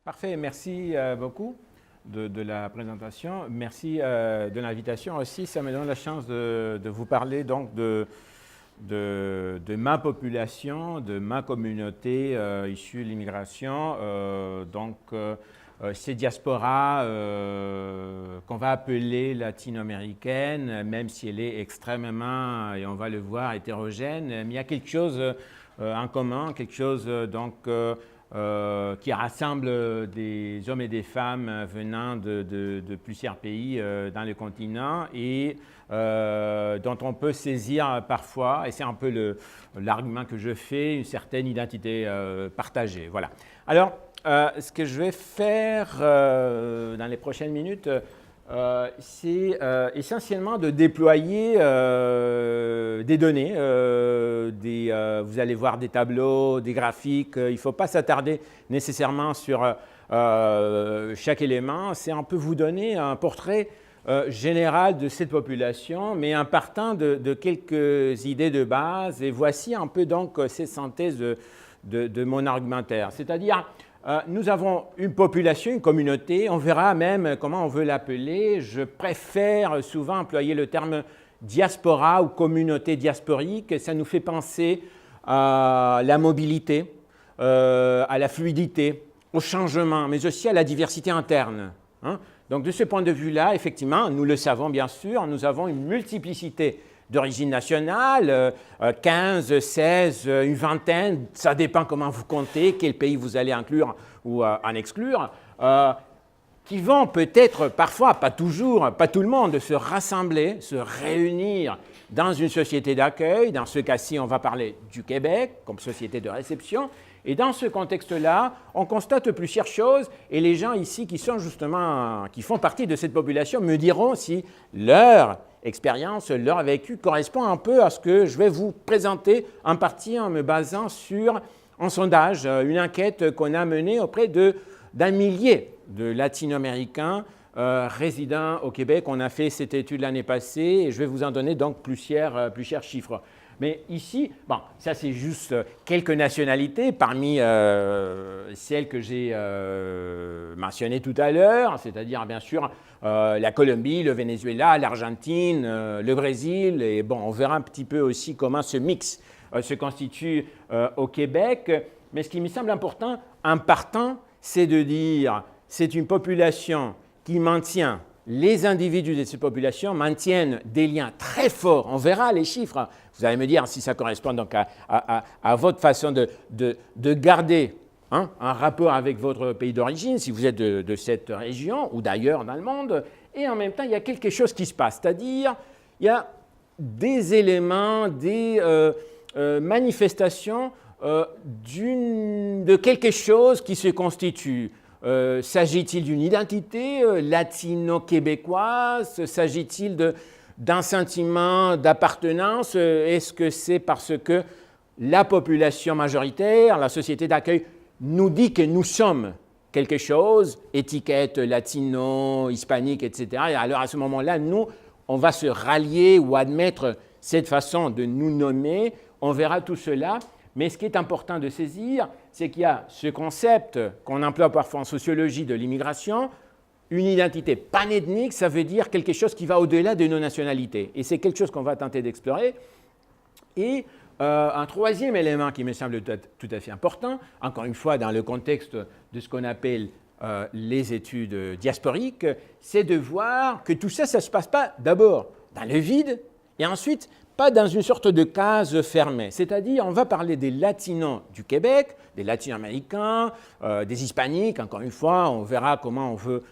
Parfait, merci beaucoup de la présentation. Merci de l'invitation aussi. Ça me donne la chance de vous parler donc de ma population, de ma communauté issue de l'immigration. Ces diasporas qu'on va appeler latino-américaine, même si elle est extrêmement, et on va le voir, hétérogène, mais il y a quelque chose en commun, quelque chose qui rassemble des hommes et des femmes venant de plusieurs pays dans le continent et dont on peut saisir parfois, et c'est un peu l'argument que je fais, une certaine identité partagée. Voilà. Alors, ce que je vais faire dans les prochaines minutes, c'est essentiellement de déployer des données. Vous allez voir des tableaux, des graphiques. Il ne faut pas s'attarder nécessairement sur chaque élément. C'est un peu vous donner un portrait général de cette population, mais en partant de quelques idées de base. Et voici un peu donc ces synthèses de mon argumentaire. C'est-à-dire, nous avons une population, une communauté, on verra même comment on veut l'appeler. Je préfère souvent employer le terme diaspora ou communauté diasporique. Ça nous fait penser à la mobilité, à la fluidité, au changement, mais aussi à la diversité interne. Donc de ce point de vue-là, effectivement, nous le savons bien sûr, nous avons une multiplicité d'origine nationale, 15, 16, une vingtaine, ça dépend comment vous comptez, quel pays vous allez inclure ou en exclure, qui vont peut-être parfois, pas toujours, pas tout le monde, se rassembler, se réunir dans une société d'accueil. Dans ce cas-ci, on va parler du Québec comme société de réception. Et dans ce contexte-là, on constate plusieurs choses et les gens ici qui sont justement, qui font partie de cette population me diront si leur expérience, leur vécu correspond un peu à ce que je vais vous présenter en partie en me basant sur un sondage, une enquête qu'on a menée auprès d'un millier de latino-américains résidant au Québec. On a fait cette étude l'année passée et je vais vous en donner donc plusieurs chiffres. Mais ici, bon, ça c'est juste quelques nationalités parmi celles que j'ai mentionnées tout à l'heure, c'est-à-dire bien sûr la Colombie, le Venezuela, l'Argentine, le Brésil, et bon, on verra un petit peu aussi comment ce mix se constitue au Québec. Mais ce qui me semble important en partant, c'est de dire c'est une population qui maintient, les individus de cette population maintiennent des liens très forts. On verra les chiffres. Vous allez me dire si ça correspond donc à votre façon de garder un rapport avec votre pays d'origine, si vous êtes de cette région ou d'ailleurs dans le monde. Et en même temps, il y a quelque chose qui se passe. C'est-à-dire, il y a des éléments, des manifestations de quelque chose qui se constitue. S'agit-il d'une identité latino-québécoise? S'agit-il d'un sentiment d'appartenance? Est-ce que c'est parce que la population majoritaire, la société d'accueil, nous dit que nous sommes quelque chose, étiquette latino, hispanique, etc. Et alors à ce moment-là, nous, on va se rallier ou admettre cette façon de nous nommer. On verra tout cela. Mais ce qui est important de saisir, c'est qu'il y a ce concept qu'on emploie parfois en sociologie de l'immigration, une identité panethnique, ça veut dire quelque chose qui va au-delà de nos nationalités. Et c'est quelque chose qu'on va tenter d'explorer. Et un troisième élément qui me semble tout à fait important, encore une fois dans le contexte de ce qu'on appelle les études diasporiques, c'est de voir que tout ça, ça ne se passe pas d'abord dans le vide et ensuite pas dans une sorte de case fermée. C'est-à-dire, on va parler des latinos du Québec, des latino-américains, des hispaniques, encore une fois, on verra comment on veut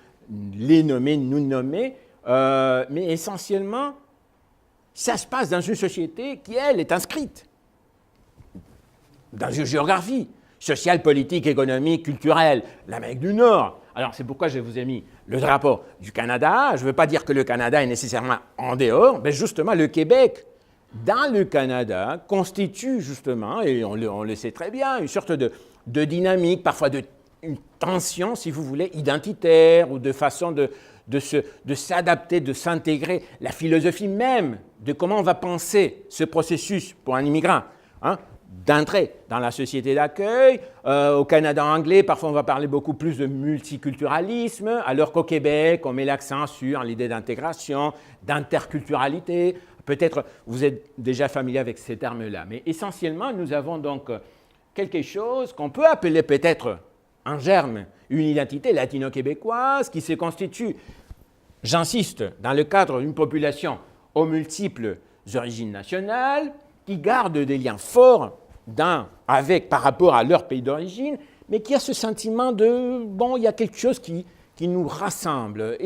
les nommer, nous nommer, mais essentiellement, ça se passe dans une société qui, elle, est inscrite dans une géographie sociale, politique, économique, culturelle, l'Amérique du Nord. Alors, c'est pourquoi je vous ai mis le drapeau du Canada. Je ne veux pas dire que le Canada est nécessairement en dehors, mais justement, le Québec, dans le Canada, constitue justement, et on le sait très bien, une sorte de dynamique, parfois une tension, si vous voulez, identitaire ou de façon de s'adapter, de s'intégrer, la philosophie même de comment on va penser ce processus pour un immigrant. d'entrée dans la société d'accueil. Au Canada anglais, parfois on va parler beaucoup plus de multiculturalisme, alors qu'au Québec, on met l'accent sur l'idée d'intégration, d'interculturalité. Peut-être vous êtes déjà familier avec ces termes-là, mais essentiellement, nous avons donc quelque chose qu'on peut appeler peut-être en germe une identité latino-québécoise qui se constitue, j'insiste, dans le cadre d'une population aux multiples origines nationales, qui gardent des liens forts par rapport à leur pays d'origine, mais qui a ce sentiment de, bon, il y a quelque chose qui nous rassemble,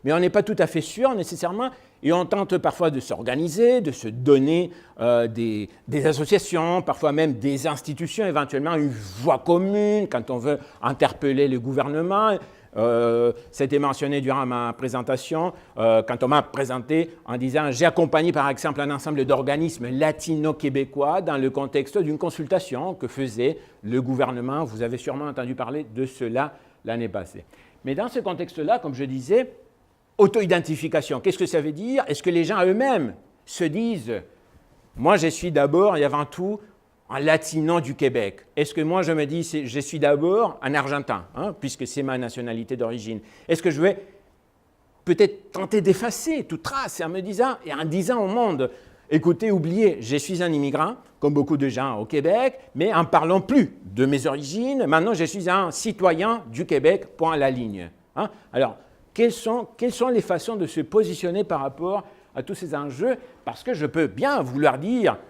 mais on n'est pas tout à fait sûr nécessairement, et on tente parfois de s'organiser, de se donner des associations, parfois même des institutions, éventuellement une voix commune quand on veut interpeller le gouvernement. C'était mentionné durant ma présentation, quand on m'a présenté en disant « J'ai accompagné par exemple un ensemble d'organismes latino-québécois dans le contexte d'une consultation que faisait le gouvernement. » Vous avez sûrement entendu parler de cela l'année passée. Mais dans ce contexte-là, comme je disais, auto-identification, qu'est-ce que ça veut dire? Est-ce que les gens eux-mêmes se disent « Moi, je suis d'abord et avant tout un latino du Québec. Est-ce que moi, je me dis « Je suis d'abord un Argentin, puisque c'est ma nationalité d'origine. Est-ce que je vais peut-être tenter d'effacer toute trace en disant au monde « Écoutez, oubliez, je suis un immigrant, comme beaucoup de gens au Québec, mais en parlant plus de mes origines. Maintenant, je suis un citoyen du Québec, point à la ligne. » Alors, quelles sont les façons de se positionner par rapport à tous ces enjeux? Parce que je peux bien vouloir dire «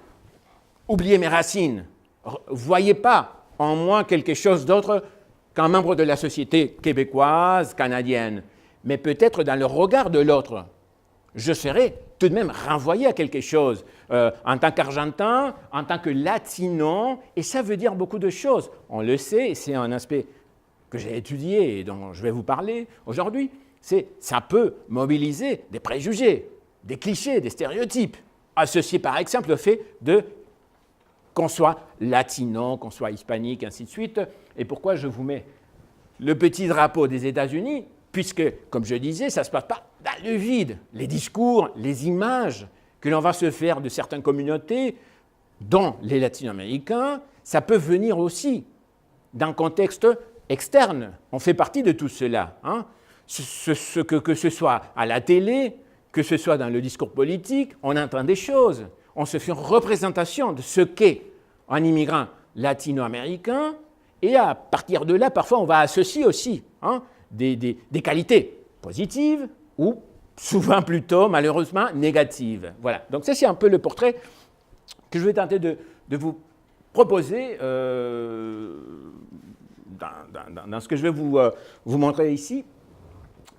Oubliez mes racines, voyez pas en moi quelque chose d'autre qu'un membre de la société québécoise, canadienne. » Mais peut-être dans le regard de l'autre, je serai tout de même renvoyé à quelque chose en tant qu'Argentin, en tant que Latino, et ça veut dire beaucoup de choses. On le sait, c'est un aspect que j'ai étudié et dont je vais vous parler aujourd'hui. Ça peut mobiliser des préjugés, des clichés, des stéréotypes, associés par exemple au fait qu'on soit latino, qu'on soit hispanique, ainsi de suite. Et pourquoi je vous mets le petit drapeau des États-Unis? Puisque, comme je disais, ça ne se passe pas dans le vide. Les discours, les images que l'on va se faire de certaines communautés, dont les latino-américains, ça peut venir aussi d'un contexte externe. On fait partie de tout cela. Que ce soit à la télé, que ce soit dans le discours politique, on entend des choses. On se fait une représentation de ce qu'est un immigrant latino-américain, et à partir de là, parfois, on va associer aussi des qualités positives ou souvent plutôt, malheureusement, négatives. Voilà. Donc ça, c'est un peu le portrait que je vais tenter de vous proposer dans ce que je vais vous montrer ici.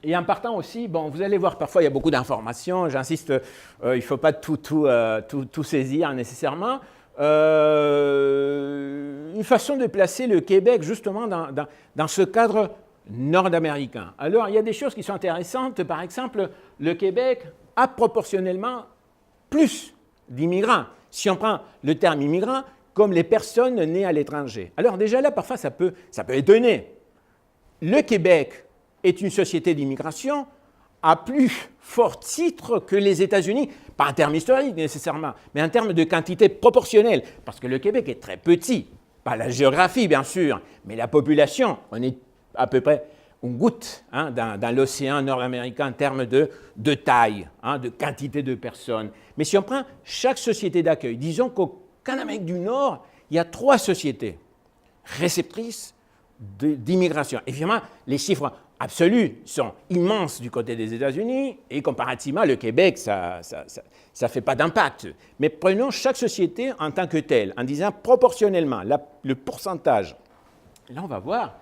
Et en partant aussi, bon, vous allez voir, parfois, il y a beaucoup d'informations. J'insiste, il ne faut pas tout saisir nécessairement. Une façon de placer le Québec, justement, dans ce cadre nord-américain. Alors, il y a des choses qui sont intéressantes. Par exemple, le Québec a proportionnellement plus d'immigrants. Si on prend le terme immigrant, comme les personnes nées à l'étranger. Alors déjà là, parfois, ça peut étonner. Le Québec est une société d'immigration à plus fort titre que les États-Unis, pas en termes historiques nécessairement, mais en termes de quantité proportionnelle, parce que le Québec est très petit, pas la géographie bien sûr, mais la population, on est à peu près une goutte dans l'océan nord-américain en termes de taille, de quantité de personnes. Mais si on prend chaque société d'accueil, disons qu'en Amérique du Nord, il y a 3 sociétés réceptrices d'immigration. Évidemment, les chiffres absolus sont immenses du côté des États-Unis et comparativement, le Québec, ça ne fait pas d'impact. Mais prenons chaque société en tant que telle, en disant proportionnellement le pourcentage. Là, on va voir.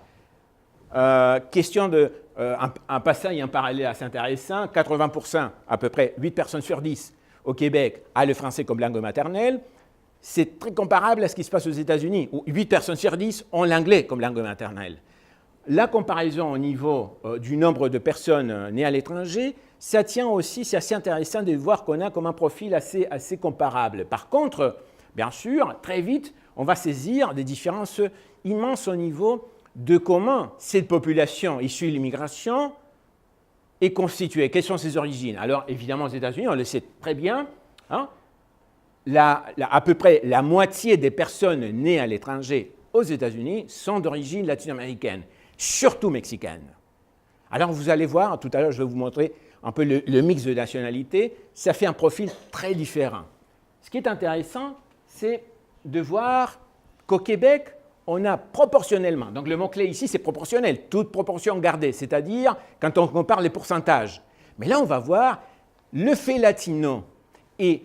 Question en passant et en parallèle assez intéressant, 80%, à peu près 8 personnes sur 10 au Québec a le français comme langue maternelle. C'est très comparable à ce qui se passe aux États-Unis, où 8 personnes sur 10 ont l'anglais comme langue maternelle. La comparaison au niveau du nombre de personnes nées à l'étranger, ça tient aussi, c'est assez intéressant de voir qu'on a comme un profil assez comparable. Par contre, bien sûr, très vite, on va saisir des différences immenses au niveau de comment cette population issue de l'immigration est constituée, quelles sont ses origines. Alors, évidemment, aux États-Unis, on le sait très bien, à peu près la moitié des personnes nées à l'étranger aux États-Unis sont d'origine latino-américaine, surtout mexicaine. Alors vous allez voir, tout à l'heure je vais vous montrer un peu le mix de nationalités, ça fait un profil très différent. Ce qui est intéressant, c'est de voir qu'au Québec, on a proportionnellement, donc le mot-clé ici c'est proportionnel, toute proportion gardée, c'est-à-dire quand on compare les pourcentages. Mais là on va voir le fait latino est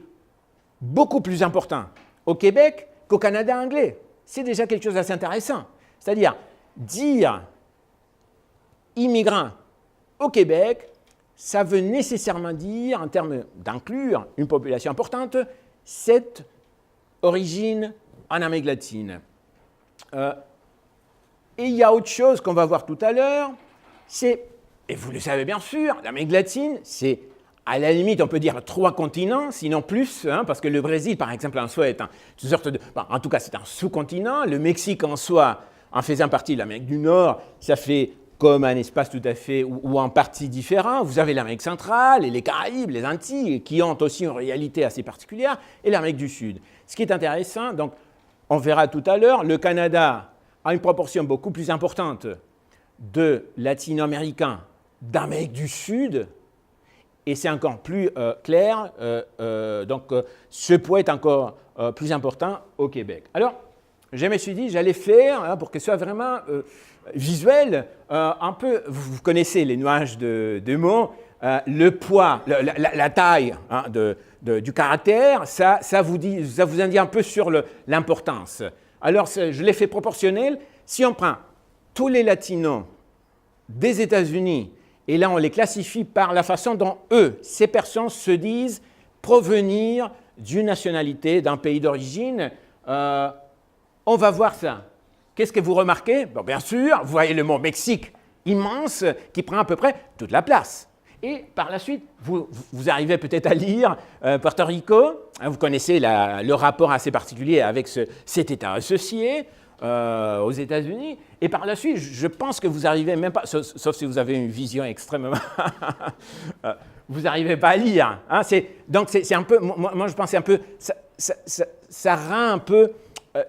beaucoup plus important au Québec qu'au Canada anglais. C'est déjà quelque chose d'assez intéressant. C'est-à-dire dire immigrants au Québec, ça veut nécessairement dire, en termes d'inclure une population importante, cette origine en Amérique latine. Et il y a autre chose qu'on va voir tout à l'heure, c'est, et vous le savez bien sûr, l'Amérique latine, c'est à la limite, on peut dire 3 continents, sinon plus, hein, parce que le Brésil, par exemple, en soi est une sorte de... Bon, en tout cas, c'est un sous-continent. Le Mexique, en soi, en faisant partie de l'Amérique du Nord, ça fait comme un espace tout à fait, ou en partie différent. Vous avez l'Amérique centrale, et les Caraïbes, les Antilles, qui ont aussi une réalité assez particulière, et l'Amérique du Sud. Ce qui est intéressant, donc, on verra tout à l'heure, le Canada a une proportion beaucoup plus importante de latino-américains d'Amérique du Sud, et c'est encore plus clair, donc ce poids est encore plus important au Québec. Alors, je me suis dit, j'allais faire, hein, pour que ce soit vraiment visuel, un peu, vous connaissez les nuages de mots, le poids, la taille, hein, du caractère, ça vous indique un peu sur l'importance. Alors, je l'ai fait proportionnel. Si on prend tous les latinos des États-Unis, et là, on les classifie par la façon dont eux, ces personnes, se disent provenir d'une nationalité, d'un pays d'origine. On va voir ça. Qu'est-ce que vous remarquez? Bon, bien sûr, vous voyez le mot Mexique immense qui prend à peu près toute la place. Et par la suite, vous arrivez peut-être à lire Porto Rico. Hein, vous connaissez le rapport assez particulier avec cet État associé. Aux États-Unis, et par la suite, je pense que vous n'arrivez même pas, sauf si vous avez une vision extrêmement... vous n'arrivez pas à lire. Hein, donc c'est un peu, moi je pense c'est un peu, ça rend un peu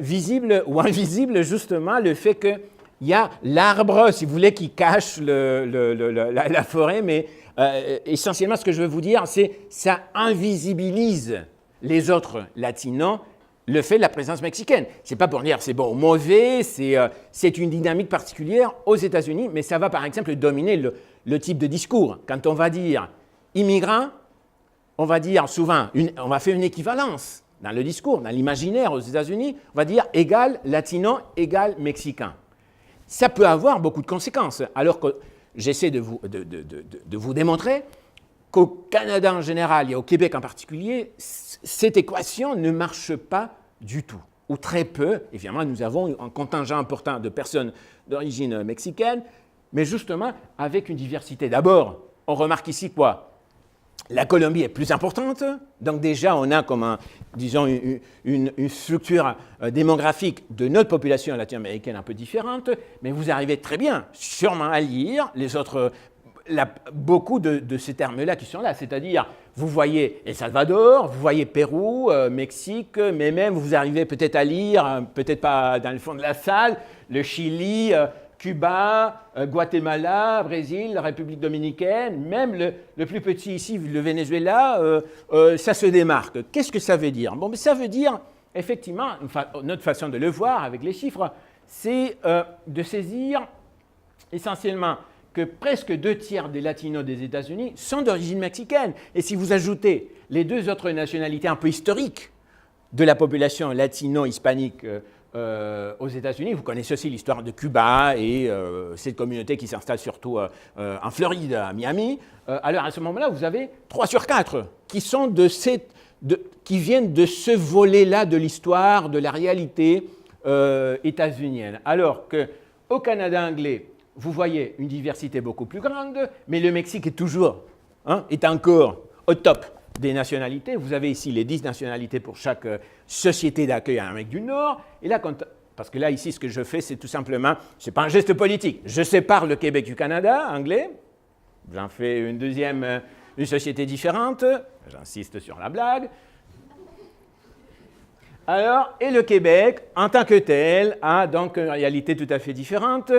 visible ou invisible justement le fait qu'il y a l'arbre, si vous voulez, qui cache la forêt, mais essentiellement ce que je veux vous dire, c'est ça invisibilise les autres latinos, le fait de la présence mexicaine. Ce n'est pas pour dire c'est bon ou mauvais, c'est une dynamique particulière aux États-Unis, mais ça va par exemple dominer le type de discours. Quand on va dire immigrant, on va dire souvent, on va faire une équivalence dans le discours, dans l'imaginaire aux États-Unis, on va dire égal latino, égal mexicain. Ça peut avoir beaucoup de conséquences, alors que j'essaie de vous démontrer qu'au Canada en général et au Québec en particulier, cette équation ne marche pas du tout, ou très peu. Évidemment, nous avons un contingent important de personnes d'origine mexicaine, mais justement avec une diversité. D'abord, on remarque ici quoi? La Colombie est plus importante, donc déjà on a comme disons une structure démographique de notre population latino-américaine un peu différente, mais vous arrivez très bien, sûrement à lire les autres... beaucoup de ces termes-là qui sont là, c'est-à-dire vous voyez El Salvador, vous voyez Pérou, Mexique, mais même vous arrivez peut-être à lire, peut-être pas dans le fond de la salle, le Chili, Cuba, Guatemala, Brésil, République dominicaine, même le plus petit ici, le Venezuela, ça se démarque. Qu'est-ce que ça veut dire? Bon, mais ça veut dire, effectivement, notre façon de le voir avec les chiffres, c'est de saisir essentiellement que presque 2/3 des latinos des États-Unis sont d'origine mexicaine. Et si vous ajoutez les deux autres nationalités un peu historiques de la population latino-hispanique aux États-Unis, vous connaissez aussi l'histoire de Cuba et cette communauté qui s'installe surtout en Floride, à Miami. Alors à ce moment-là, vous avez 3 sur 4 qui sont qui viennent de ce volet-là de l'histoire, de la réalité états-unienne. Alors qu'au Canada anglais, vous voyez une diversité beaucoup plus grande, mais le Mexique est toujours, est encore au top des nationalités. Vous avez ici les 10 nationalités pour chaque société d'accueil en Amérique du Nord. Et là, parce que là, ici, ce que je fais, c'est tout simplement, ce n'est pas un geste politique. Je sépare le Québec du Canada anglais. J'en fais une deuxième, une société différente. J'insiste sur la blague. Alors, et le Québec, en tant que tel, a donc une réalité tout à fait différente.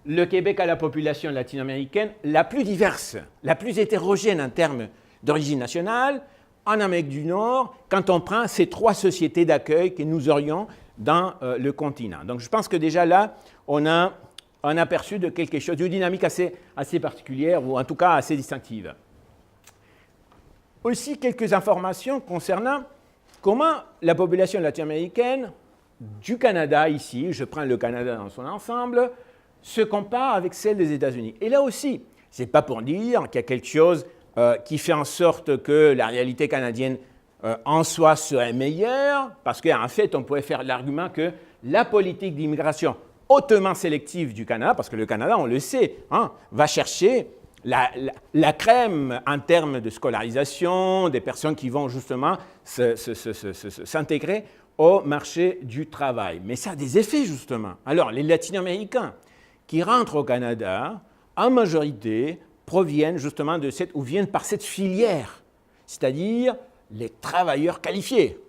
Le Québec a la population latino-américaine la plus diverse, la plus hétérogène en termes d'origine nationale en Amérique du Nord, quand on prend ces 3 sociétés d'accueil que nous aurions dans le continent. Donc je pense que déjà là, on a un aperçu de quelque chose, d'une dynamique assez particulière, ou en tout cas assez distinctive. Aussi quelques informations concernant comment la population latino-américaine du Canada ici, je prends le Canada dans son ensemble, se compare avec celle des États-Unis. Et là aussi, ce n'est pas pour dire qu'il y a quelque chose qui fait en sorte que la réalité canadienne en soi serait meilleure, parce qu'en fait, on pourrait faire l'argument que la politique d'immigration hautement sélective du Canada, parce que le Canada, on le sait, hein, va chercher la crème en termes de scolarisation, des personnes qui vont justement s'intégrer au marché du travail. Mais ça a des effets, justement. Alors, les Latino-Américains qui rentrent au Canada, en majorité, proviennent justement de cette, ou viennent par cette filière, c'est-à-dire les travailleurs qualifiés.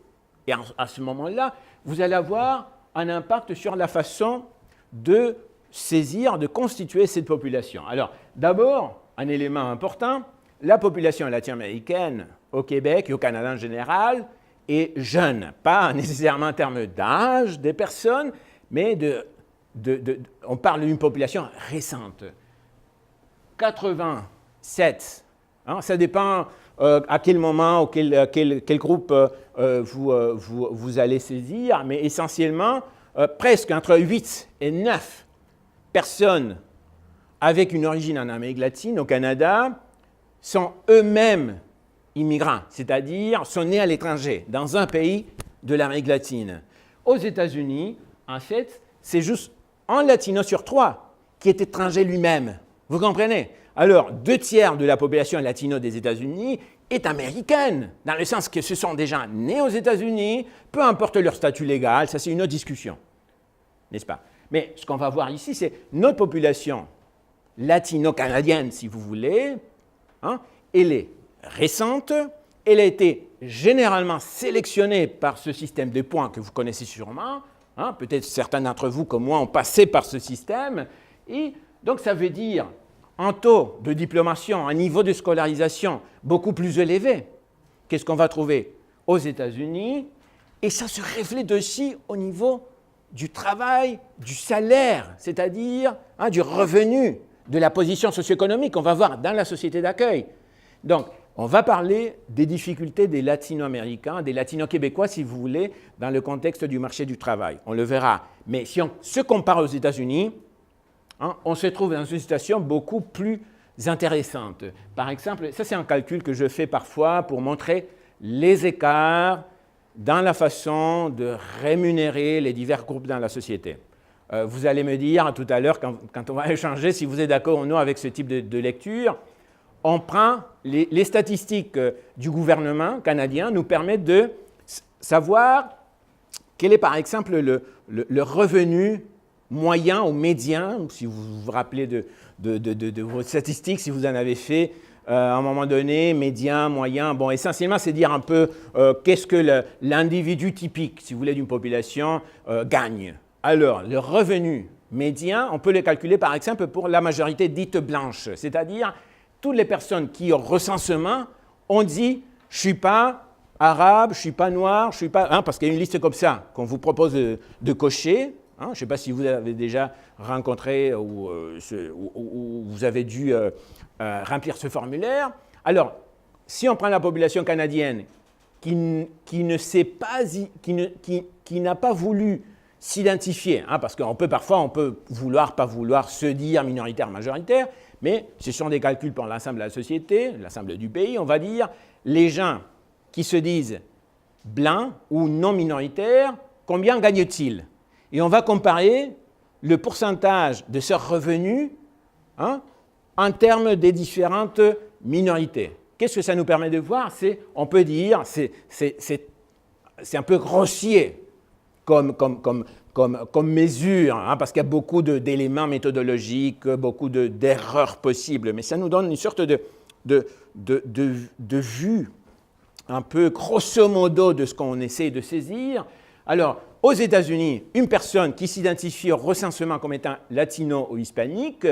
Et à ce moment-là, vous allez avoir un impact sur la façon de saisir, de constituer cette population. Alors, d'abord, un élément important, la population latino-américaine au Québec et au Canada en général est jeune, pas nécessairement en termes d'âge des personnes, mais on parle d'une population récente. 87, hein, ça dépend à quel moment ou quel groupe vous allez saisir, mais essentiellement, presque entre 8 et 9 personnes avec une origine en Amérique latine, au Canada, sont eux-mêmes immigrants, c'est-à-dire sont nés à l'étranger, dans un pays de l'Amérique latine. Aux États-Unis, en fait, c'est juste un latino sur 3 qui est étranger lui-même. Vous comprenez? Alors, 2/3 de la population latino des États-Unis est américaine, dans le sens que ce sont des gens nés aux États-Unis, peu importe leur statut légal, ça c'est une autre discussion, n'est-ce pas? Mais ce qu'on va voir ici, c'est notre population latino-canadienne, si vous voulez, hein, elle est récente, elle a été généralement sélectionnée par ce système de points que vous connaissez sûrement, hein, peut-être certains d'entre vous comme moi ont passé par ce système, et donc ça veut dire un taux de diplomation, un niveau de scolarisation beaucoup plus élevé. Qu'est-ce qu'on va trouver aux États-Unis? Et ça se reflète aussi au niveau du travail, du salaire, c'est-à-dire hein, du revenu, de la position socio-économique qu'on va voir dans la société d'accueil. Donc, on va parler des difficultés des latino-américains, des latino-québécois, si vous voulez, dans le contexte du marché du travail. On le verra. Mais si on se compare aux États-Unis, hein, on se trouve dans une situation beaucoup plus intéressante. Par exemple, ça c'est un calcul que je fais parfois pour montrer les écarts dans la façon de rémunérer les divers groupes dans la société. Vous allez me dire tout à l'heure, quand on va échanger, si vous êtes d'accord ou non avec ce type de lecture, on prend les statistiques du gouvernement canadien, nous permettent de savoir quel est par exemple le revenu moyen ou médian, si vous vous rappelez de vos statistiques, si vous en avez fait à un moment donné, médian, moyen. Bon, essentiellement, c'est dire un peu qu'est-ce que l'individu typique, si vous voulez, d'une population gagne. Alors, le revenu médian, on peut le calculer par exemple pour la majorité dite blanche, c'est-à-dire toutes les personnes qui, au recensement, ont dit « je ne suis pas arabe, je ne suis pas noir, je ne suis pas… Hein, » parce qu'il y a une liste comme ça qu'on vous propose de cocher. Hein, je ne sais pas si vous avez déjà rencontré ou vous avez dû remplir ce formulaire. Alors, si on prend la population canadienne qui ne sait pas, qui n'a pas voulu s'identifier, hein, parce qu'on peut parfois, on peut vouloir, pas vouloir se dire minoritaire, majoritaire, mais ce sont des calculs pour l'ensemble de la société, l'ensemble du pays, on va dire, les gens qui se disent blancs ou non minoritaires, combien gagnent-ils? Et on va comparer le pourcentage de ce revenu hein, en termes des différentes minorités. Qu'est-ce que ça nous permet de voir? On peut dire, c'est un peu grossier comme mesure, hein, parce qu'il y a beaucoup d'éléments méthodologiques, beaucoup d'erreurs possibles, mais ça nous donne une sorte de vue un peu grosso modo de ce qu'on essaie de saisir. Alors, aux États-Unis, une personne qui s'identifie au recensement comme étant latino ou hispanique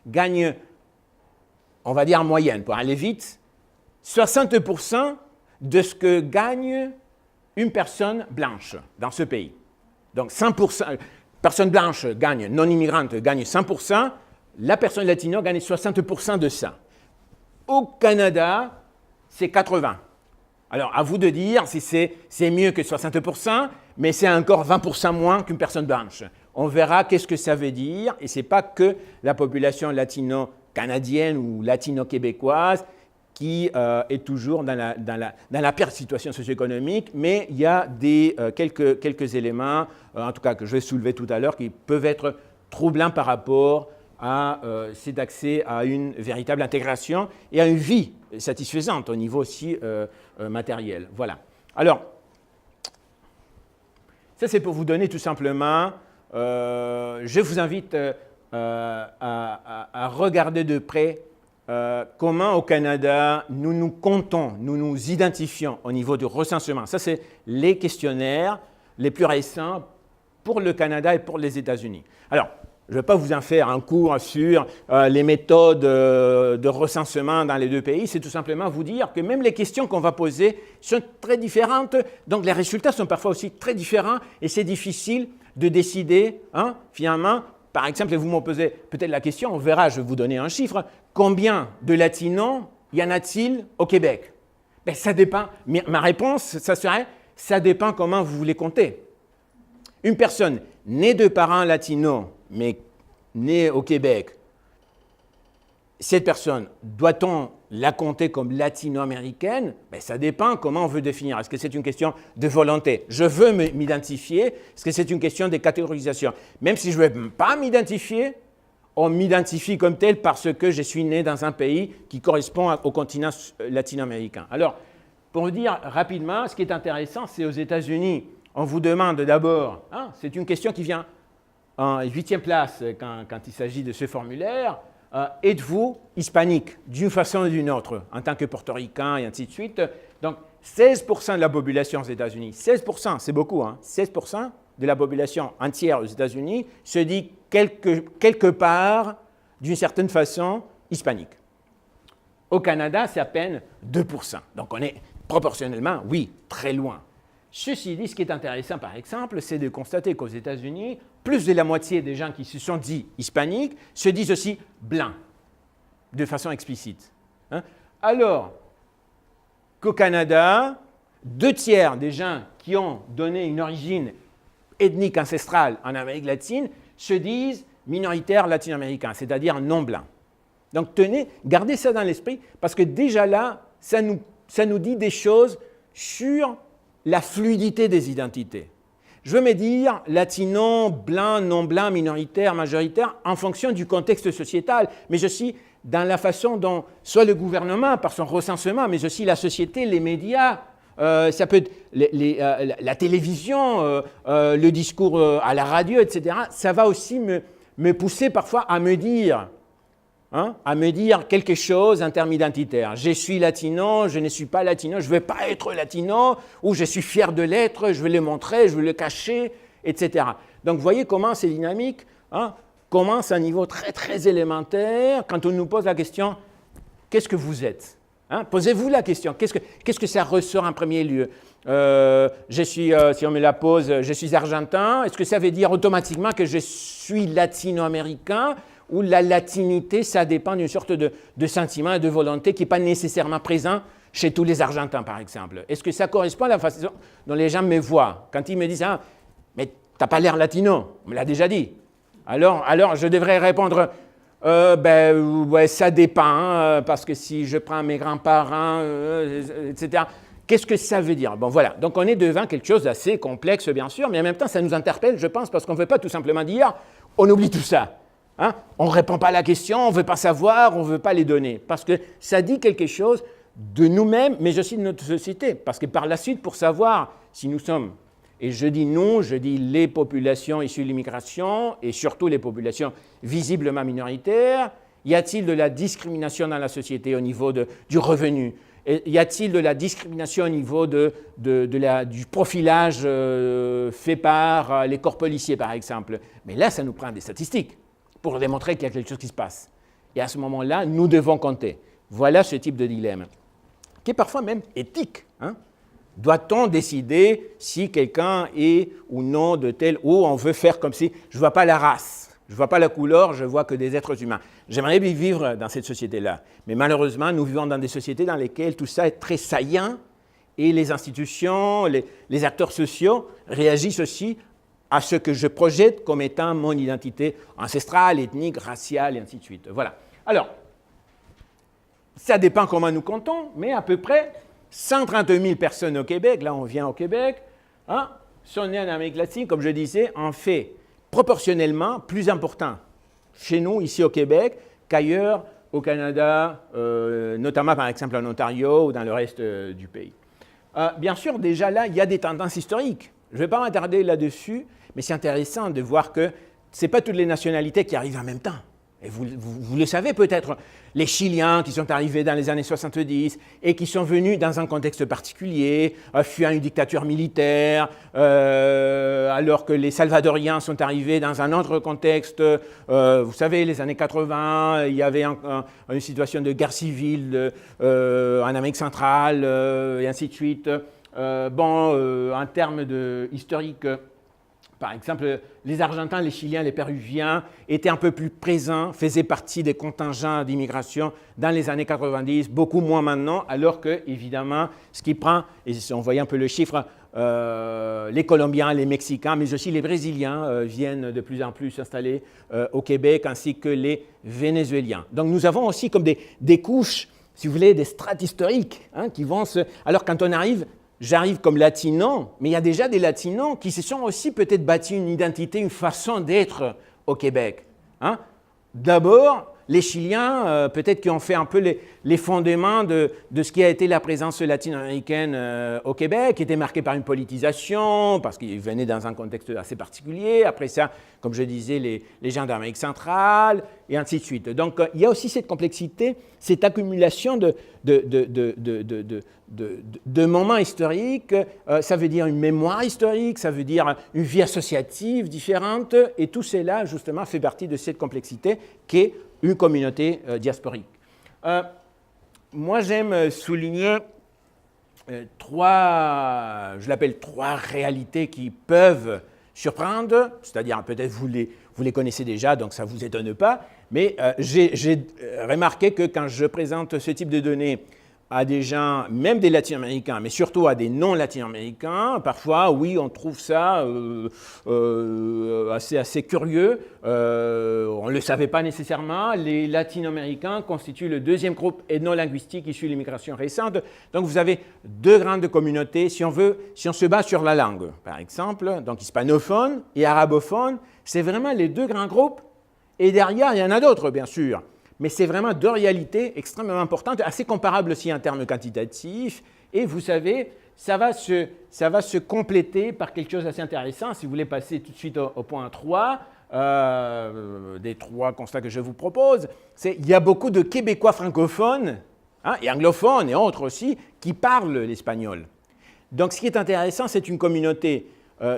gagne, on va dire en moyenne, pour aller vite, 60% de ce que gagne une personne blanche dans ce pays. Donc 100%, personne blanche gagne, non immigrante gagne 100%, la personne latino gagne 60% de ça. Au Canada, c'est 80%. Alors, à vous de dire si c'est mieux que 60%, mais c'est encore 20% moins qu'une personne blanche. On verra qu'est-ce que ça veut dire, et ce n'est pas que la population latino-canadienne ou latino-québécoise qui est toujours dans la pire situation socio-économique, mais il y a quelques éléments, en tout cas que je vais soulever tout à l'heure, qui peuvent être troublants par rapport à cet accès à une véritable intégration et à une vie satisfaisante au niveau aussi matériel. Voilà. Alors, ça c'est pour vous donner tout simplement, je vous invite à regarder de près comment au Canada nous nous comptons, nous nous identifions au niveau du recensement. Ça c'est les questionnaires les plus récents pour le Canada et pour les États-Unis. Alors, je ne vais pas vous en faire un cours sur les méthodes de recensement dans les deux pays, c'est tout simplement vous dire que même les questions qu'on va poser sont très différentes, donc les résultats sont parfois aussi très différents et c'est difficile de décider, finalement, par exemple, vous me posez peut-être la question, on verra, je vais vous donner un chiffre, combien de latinos y en a-t-il au Québec? Ben, ça dépend, ma réponse, ça serait, ça dépend comment vous voulez compter. Une personne née de parents latinos, mais née au Québec, cette personne, doit-on la compter comme latino-américaine? Ben, ça dépend comment on veut définir. Est-ce que c'est une question de volonté? Je veux m'identifier. Est-ce que c'est une question de catégorisation? Même si je ne veux pas m'identifier, on m'identifie comme tel parce que je suis né dans un pays qui correspond au continent latino-américain. Alors, pour vous dire rapidement, ce qui est intéressant, c'est aux États-Unis, on vous demande d'abord, c'est une question qui vient en 8e place quand il s'agit de ce formulaire, êtes-vous hispanique d'une façon ou d'une autre, en tant que portoricain et ainsi de suite. Donc, 16% de la population aux États-Unis, 16%, c'est beaucoup, 16% de la population entière aux États-Unis se dit quelque part, d'une certaine façon, hispanique. Au Canada, c'est à peine 2%. Donc, on est proportionnellement, oui, très loin. Ceci dit, ce qui est intéressant, par exemple, c'est de constater qu'aux États-Unis, plus de la moitié des gens qui se sont dits hispaniques se disent aussi blancs, de façon explicite. Alors qu'au Canada, 2/3 des gens qui ont donné une origine ethnique ancestrale en Amérique latine se disent minoritaires latino-américains, c'est-à-dire non blancs. Donc tenez, gardez ça dans l'esprit, parce que déjà là, ça nous dit des choses sur la fluidité des identités. Je veux me dire latino, blanc, non blanc, minoritaire, majoritaire, en fonction du contexte sociétal, mais aussi dans la façon dont soit le gouvernement, par son recensement, mais aussi la société, les médias, ça peut être la télévision, le discours à la radio, etc. Ça va aussi me pousser parfois à me dire quelque chose en termes identitaires. Je suis latino, je ne suis pas latino, je ne veux pas être latino, ou je suis fier de l'être, je veux le montrer, je veux le cacher, etc. Donc, vous voyez comment c'est dynamique, commence à un niveau très, très élémentaire, quand on nous pose la question, qu'est-ce que vous êtes? Posez-vous la question, qu'est-ce que ça ressort en premier lieu? Si on me la pose, je suis argentin, est-ce que ça veut dire automatiquement que je suis latino-américain? Ou la latinité, ça dépend d'une sorte de sentiment et de volonté qui n'est pas nécessairement présent chez tous les Argentins, par exemple. Est-ce que ça correspond à la façon dont les gens me voient? Quand ils me disent « mais tu n'as pas l'air latino », on me l'a déjà dit. Alors je devrais répondre ouais, ça dépend, parce que si je prends mes grands-parents, etc., qu'est-ce que ça veut dire? Bon, voilà. Donc, on est devant quelque chose d'assez complexe, bien sûr, mais en même temps, ça nous interpelle, je pense, parce qu'on ne veut pas tout simplement dire « on oublie tout ça ». On ne répond pas à la question, on ne veut pas savoir, on ne veut pas les donner. Parce que ça dit quelque chose de nous-mêmes, mais aussi de notre société. Parce que par la suite, pour savoir si nous sommes, et je dis nous, je dis les populations issues de l'immigration, et surtout les populations visiblement minoritaires, y a-t-il de la discrimination dans la société au niveau du revenu? y a-t-il de la discrimination au niveau du profilage fait par les corps policiers, par exemple? Mais là, ça nous prend des statistiques pour démontrer qu'il y a quelque chose qui se passe. Et à ce moment-là, nous devons compter. Voilà ce type de dilemme, qui est parfois même éthique. Doit-on décider si quelqu'un est ou non de tel, ou on veut faire comme si je ne vois pas la race, je ne vois pas la couleur, je ne vois que des êtres humains. J'aimerais bien vivre dans cette société-là. Mais malheureusement, nous vivons dans des sociétés dans lesquelles tout ça est très saillant et les institutions, les acteurs sociaux réagissent aussi à ce que je projette comme étant mon identité ancestrale, ethnique, raciale, et ainsi de suite. Voilà. Alors, ça dépend comment nous comptons, mais à peu près 132 000 personnes au Québec, là on vient au Québec, sont nées en Amérique latine, comme je disais, en fait proportionnellement plus important chez nous, ici au Québec, qu'ailleurs au Canada, notamment par exemple en Ontario ou dans le reste du pays. Bien sûr, déjà là, il y a des tendances historiques. Je ne vais pas m'attarder là-dessus, mais c'est intéressant de voir que ce n'est pas toutes les nationalités qui arrivent en même temps. Et vous le savez peut-être, les Chiliens qui sont arrivés dans les années 70 et qui sont venus dans un contexte particulier, fuyant une dictature militaire, alors que les Salvadoriens sont arrivés dans un autre contexte. Vous savez, les années 80, il y avait une situation de guerre civile en Amérique centrale, et ainsi de suite. En termes historiques, par exemple, les Argentins, les Chiliens, les Péruviens étaient un peu plus présents, faisaient partie des contingents d'immigration dans les années 90, beaucoup moins maintenant, alors que, évidemment, ce qui prend, et on voyait un peu le chiffre, les Colombiens, les Mexicains, mais aussi les Brésiliens viennent de plus en plus s'installer au Québec, ainsi que les Vénézuéliens. Donc nous avons aussi comme des couches, si vous voulez, des strates historiques qui vont se... Alors quand on arrive... J'arrive comme latino, mais il y a déjà des latinos qui se sont aussi peut-être bâtis une identité, une façon d'être au Québec. D'abord, les Chiliens, peut-être qui ont fait un peu les fondements de ce qui a été la présence latino-américaine au Québec, qui était marquée par une politisation, parce qu'ils venaient dans un contexte assez particulier. Après ça, comme je disais, les gens d'Amérique centrale, et ainsi de suite. Donc, il y a aussi cette complexité, cette accumulation de moments historiques. Ça veut dire une mémoire historique, ça veut dire une vie associative différente, et tout cela, justement, fait partie de cette complexité qu'est une communauté diasporique. Moi, j'aime souligner trois réalités qui peuvent surprendre, c'est-à-dire peut-être vous les connaissez déjà, donc ça ne vous étonne pas, mais j'ai remarqué que quand je présente ce type de données à des gens, même des latino-américains, mais surtout à des non-latino-américains, parfois, oui, on trouve ça assez curieux. On ne le savait pas nécessairement. Les latino-américains constituent le deuxième groupe ethno-linguistique issu de l'immigration récente. Donc, vous avez deux grandes communautés. Si on se base sur la langue, par exemple, donc hispanophone et arabophone, c'est vraiment les deux grands groupes. Et derrière, il y en a d'autres, bien sûr. Mais c'est vraiment deux réalités extrêmement importantes, assez comparables aussi en termes quantitatifs. Et vous savez, ça va se compléter par quelque chose d'assez intéressant. Si vous voulez passer tout de suite au point 3, des trois constats que je vous propose, c'est qu'il y a beaucoup de Québécois francophones, et anglophones et autres aussi, qui parlent l'espagnol. Donc ce qui est intéressant, c'est une communauté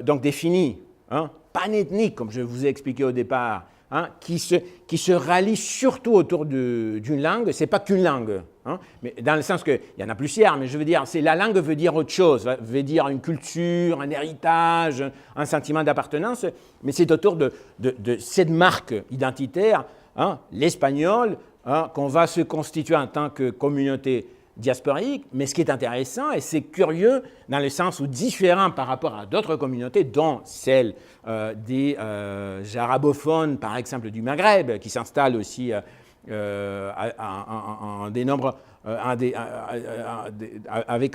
donc définie, panethnique, comme je vous ai expliqué au départ, qui se rallie surtout autour d'une langue. Ce n'est pas qu'une langue, mais dans le sens qu'il y en a plusieurs, mais je veux dire, la langue veut dire autre chose, veut dire une culture, un héritage, un sentiment d'appartenance, mais c'est autour de cette marque identitaire, l'espagnol, qu'on va se constituer en tant que communauté diasporique, mais ce qui est intéressant, et c'est curieux dans le sens où différent par rapport à d'autres communautés, dont celle des arabophones, par exemple du Maghreb, qui s'installent aussi en des nombres, avec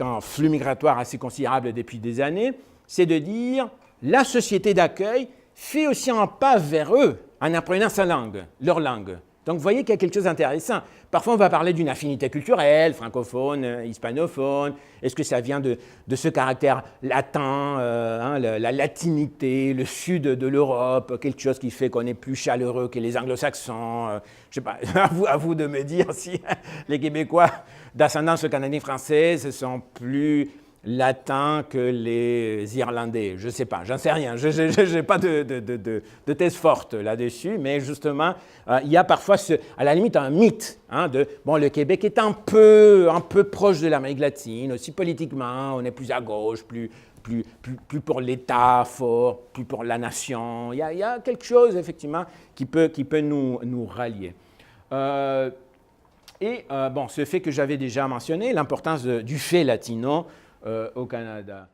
un flux migratoire assez considérable depuis des années, c'est de dire la société d'accueil fait aussi un pas vers eux en apprenant sa langue, leur langue. Donc vous voyez qu'il y a quelque chose d'intéressant. Parfois on va parler d'une affinité culturelle, francophone, hispanophone. Est-ce que ça vient de ce caractère latin, la latinité, le sud de l'Europe, quelque chose qui fait qu'on est plus chaleureux que les anglo-saxons. Je ne sais pas, à vous de me dire si les Québécois d'ascendance canadienne-française sont plus latins que les Irlandais. Je ne sais pas, j'en sais rien. Je n'ai pas de thèse forte là-dessus, mais justement, il y a parfois, à la limite, un mythe le Québec est un peu proche de l'Amérique latine, aussi politiquement, on est plus à gauche, plus pour l'État fort, plus pour la nation. Il y a quelque chose, effectivement, qui peut nous rallier. Ce fait que j'avais déjà mentionné, l'importance du fait latino au Canada.